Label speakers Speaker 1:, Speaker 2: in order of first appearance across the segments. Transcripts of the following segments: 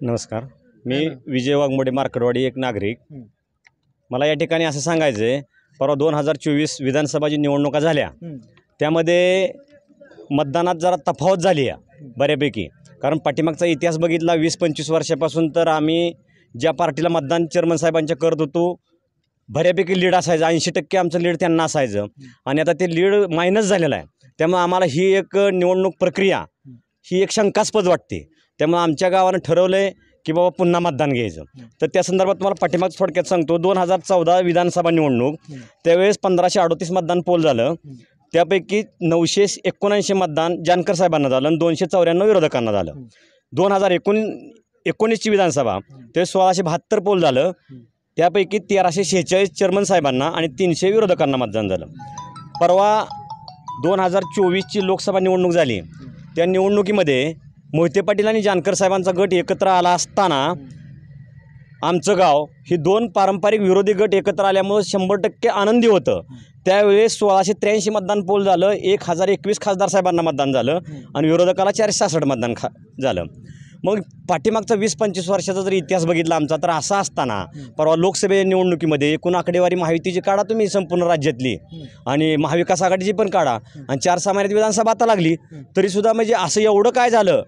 Speaker 1: नमस्कार. मी विजय वाघमोडे, मार्कडवाडी एक नागरिक. मला या ठिकाणी असं सांगायचं आहे, परवा 2024 विधानसभाची निवडणुका झाल्या. त्यामध्ये मतदानात जरा तफावत झाली आहे बऱ्यापैकी. कारण पाठीमागचा इतिहास बघितला 20-25 वर्षापासून तर आम्ही ज्या पार्टीला मतदान चेअरमन साहेबांच्या करत होतो बऱ्यापैकी लीड असायचं, 80% आमचं लीड त्यांना असायचं. आणि आता ते लीड मायनस झालेलं आहे. त्यामुळे आम्हाला ही एक निवडणूक प्रक्रिया ही एक शंकास्पद वाटते. त्यामुळे आमच्या गावानं ठरवलं आहे की बाबा पुन्हा मतदान घ्यायचं. तर त्या संदर्भात तुम्हाला पाठीमागचं थोडक्यात सांगतो. 2014 विधानसभा निवडणूक, त्यावेळेस 1538 मतदान पोल झालं. त्यापैकी 979 मतदान जानकर साहेबांना झालं आणि 294 विरोधकांना झालं. 2019ची विधानसभा ते 1672 पोल झालं. त्यापैकी 1346 चेअरमन साहेबांना आणि 300 विरोधकांना मतदान झालं. परवा 2024ची लोकसभा निवडणूक झाली. त्या निवडणुकीमध्ये मोहिते पाटील आणि जानकर साहेबांचा गट एकत्र आला असताना आमचं गाव ही दोन पारंपरिक विरोधी गट एकत्र आल्यामुळे 100% आनंदी होतं. त्यावेळेस 1683 मतदान पोल झालं. 1021 खासदार साहेबांना मतदान झालं आणि विरोधकाला 466 मतदान झालं. मग पाठीमागचा 20-25 वर्षाचा जर इतिहास बघितला आमचा, तर असा असताना परवा लोकसभे निवडणुकीमध्ये एकूण आकडेवारी महायुतीची काढा तुम्ही संपूर्ण राज्यातली आणि महाविकास आघाडीची पण काढा आणि 4 सामान्यात विधानसभा आता लागली तरीसुद्धा म्हणजे असं एवढं काय झालं.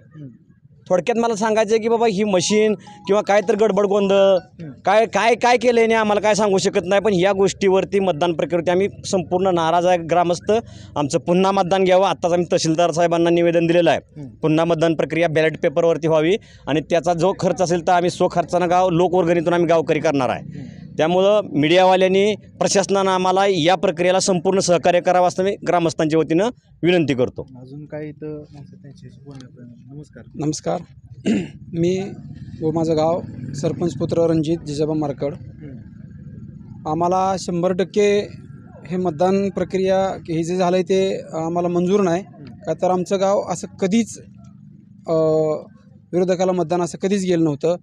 Speaker 1: थोडक्यात मला सांगायचं आहे की बाबा ही मशीन किंवा काय तर गडबड गोंधळ काय काय काय केलं आहे नाही आम्हाला काय सांगू शकत नाही. पण ह्या गोष्टीवरती मतदान प्रक्रियेवरती आम्ही संपूर्ण नाराज आहे. ग्रामस्थ आमचं पुन्हा मतदान घ्यावं. आत्ताच आम्ही तहसीलदार साहेबांना निवेदन दिलेलं आहे. पुन्हा मतदान प्रक्रिया बॅलेट पेपरवरती व्हावी आणि त्याचा जो खर्च असेल तर आम्ही स्वखर्चानं लोकवर्गणीतून आम्ही गावकरी करणार आहे. त्यामुळं मीडियावाल्यांनी प्रशासनानं आम्हाला या प्रक्रियेला संपूर्ण सहकार्य करावं असं मी ग्रामस्थांच्या वतीनं विनंती करतो.
Speaker 2: अजून काही तर नमस्कार.
Speaker 3: नमस्कार. मी व माझं गाव सरपंच पुत्र रणजित जिजाबा मार्कड. आम्हाला 100% हे मतदान प्रक्रिया हे जे झालं आहे ते आम्हाला मंजूर नाही. का तर आमचं गाव असं कधीच विरोधकाला मतदान असं कधीच गेलं नव्हतं.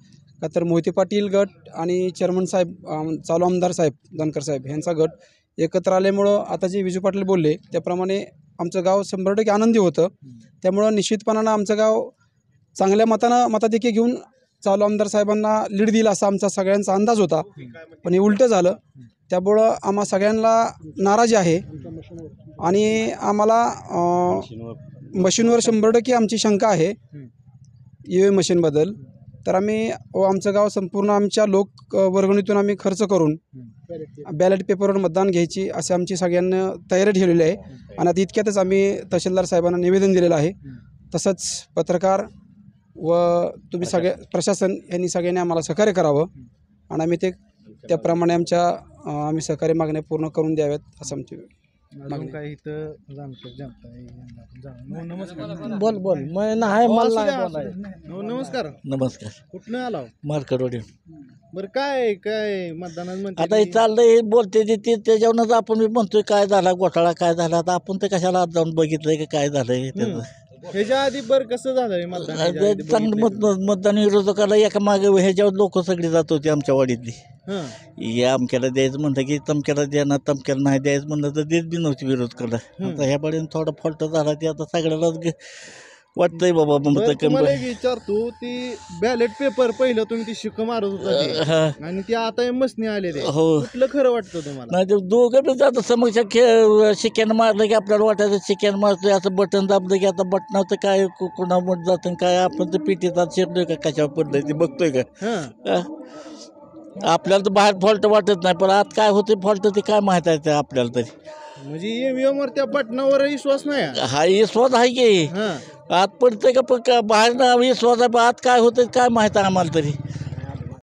Speaker 3: का तर मोहिते पाटील गट आणि चेअरमन साहेब चालू आमदार साहेब जानकर साहेब यांचा गट एकत्र आल्यामुळं आता जे विजू पाटील बोलले त्याप्रमाणे आमचं गाव 100% आनंदी होतं. त्यामुळं निश्चितपणानं आमचं गाव चांगल्या मताधिक्य घेऊन चालू आमदार साहेबांना लीड दिला असा आमचा सगळ्यांचा अंदाज होता. पण हे उलटं झालं. त्यामुळं आम्हा सगळ्यांना नाराजी आहे आणि आम्हाला मशीनवर 100% आमची शंका आहे EVM मशीनबद्दल. तर आम्ही आमचं गाव संपूर्ण आमच्या लोकवर्गणीतून आम्ही खर्च करून बॅलेट पेपरवर मतदान घ्यायची असे आमची सगळ्यांना तयारी ठेवलेली आहे. आणि आता इतक्यातच आम्ही तहसीलदार साहेबांना निवेदन दिलेलं आहे. तसंच पत्रकार व तुम्ही प्रशासन यांनी सगळ्यांनी आम्हाला सहकार्य करावं आणि आम्ही ते त्याप्रमाणे आम्ही सहकार्य मागण्या पूर्ण करून द्याव्यात असं आमची
Speaker 2: अजून काही इथं नमस्कार.
Speaker 4: बोल नाही मला
Speaker 2: नमस्कार.
Speaker 4: नमस्कार.
Speaker 2: कुठनं आला
Speaker 4: मार्कडवाडी.
Speaker 2: बरं काय मतदानात
Speaker 4: आता हे चाललंय बोलते ते त्याच्यावरच आपण मी म्हणतोय काय झाला घोटाळा काय झाला. आता आपण ते कशाला आज जाऊन बघितलंय की काय झालंय त्याचं.
Speaker 2: ह्याच्या आधी बरं कसं झालंय मतदान?
Speaker 4: चांगलं मतदान विरोधकाला एका मागे ह्याच्यावर लोक सगळी जात होती आमच्या वाडीतली. या अमक्याला द्यायचं म्हणतं की तमक्याला द्या ना, तमक्याला नाही द्यायचं म्हणलं तर देत बी नव्हती विरोध करा. आता ह्या पाड्यानं थोडा फॉल्ट झाला ते आता सगळ्यालाच वाटतंय बाबा.
Speaker 2: तुम्हाला एक विचारतो, ती बॅलेट पेपर पहिलं तुम्ही ती शिक्का मारत होता आणि ती आता मसनी आले ते कुठलं खरं वाटतं तुम्हाला?
Speaker 4: नाही ते दोघं बी जातं समक्ष शिक्क्यानं मारलं की आपल्याला वाटायचं शिक्क्यानं मारतोय असं बटन दाबलं की आता बटनाचं काय कोणामुळे जातं काय आपण तर पिटीतात शिरलोय का कशावर पडलंय ते बघतोय का. आपल्याला तर बाहेर फॉल्ट वाटत नाही पण आत काय होते फॉल्ट ते काय माहीत आहे आपल्याला तरी.
Speaker 2: म्हणजे EVM वर त्या बटनावर विश्वास नाही?
Speaker 4: हा विश्वास आहे की आत पडतंय का पण बाहेर ना विश्वास आहे पण आत काय होतं काय माहीत आहे आम्हाला तरी.